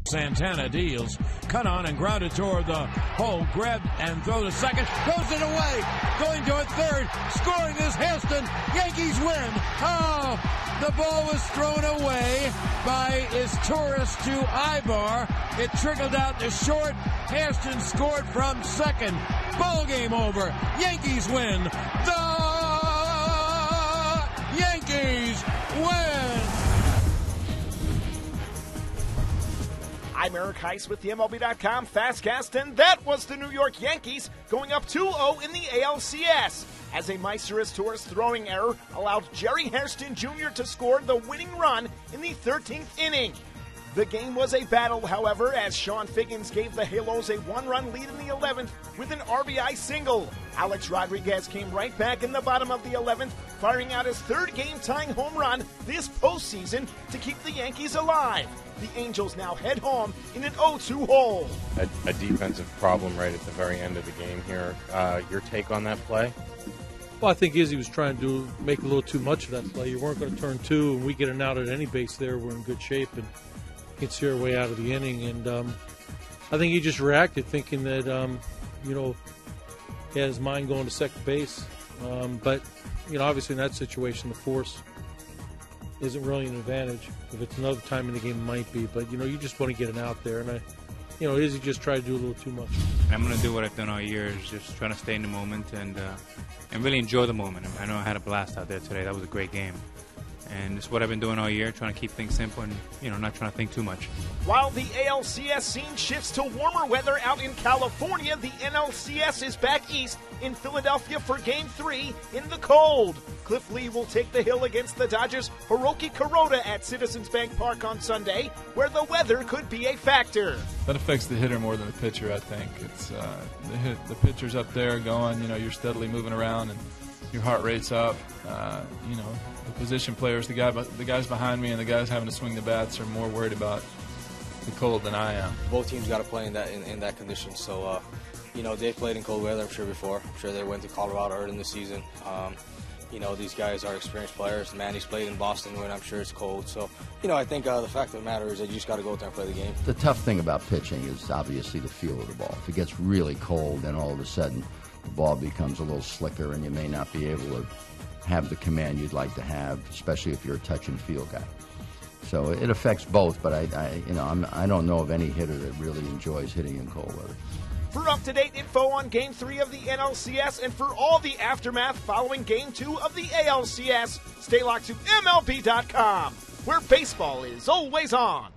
Santana deals, cut on and grounded toward the hole, grabbed and throw to second, throws it away, going to a third, scoring is Hairston. Yankees win. Oh, the ball was thrown away by Izturis to Ibar. It trickled out to short. Hairston scored from second. Ball game over. Yankees win. The Yankees win. I'm Eric Heiss with the MLB.com FastCast, and that was the New York Yankees going up 2-0 in the ALCS, as a Izturis throwing error allowed Jerry Hairston Jr. to score the winning run in the 13th inning. The game was a battle, however, as Sean Figgins gave the Halos a one-run lead in the 11th with an RBI single. Alex Rodriguez came right back in the bottom of the 11th, firing out his third game-tying home run this postseason to keep the Yankees alive. The Angels now head home in an 0-2 hole. A defensive problem right at the very end of the game here. Your take on that play? Well, I think Izzy was trying to make a little too much of that play. You weren't going to turn two, and we get an out at any base there. We're in good shape and can see our way out of the inning. And I think he just reacted thinking that, he had his mind going to second base. But, obviously in that situation, the force isn't really an advantage. If it's another time in the game, it might be. But, you just want to get an out there. And, Izzy just tried to do a little too much. I'm going to do what I've done all year, is just trying to stay in the moment and really enjoy the moment. I know I had a blast out there today. That was a great game. And it's what I've been doing all year, trying to keep things simple and, not trying to think too much. While the ALCS scene shifts to warmer weather out in California, the NLCS is back east in Philadelphia for Game 3 in the cold. Cliff Lee will take the hill against the Dodgers' Hiroki Kuroda at Citizens Bank Park on Sunday, where the weather could be a factor. That affects the hitter more than the pitcher, I think. It's the pitcher's up there going, you're steadily moving around and your heart rate's up. The position players, the guys behind me and the guys having to swing the bats are more worried about the cold than I am. Both teams got to play in that condition. So, they've played in cold weather, I'm sure, before. I'm sure they went to Colorado early in the season. These guys are experienced players. Manny's played in Boston when I'm sure it's cold. So, I think the fact of the matter is that you just got to go out there and play the game. The tough thing about pitching is obviously the feel of the ball. If it gets really cold, then all of a sudden the ball becomes a little slicker and you may not be able to have the command you'd like to have, especially if you're a touch and feel guy. So it affects both, but I don't know of any hitter that really enjoys hitting in cold weather. For up-to-date info on Game 3 of the NLCS and for all the aftermath following Game 2 of the ALCS, stay locked to MLB.com, where baseball is always on.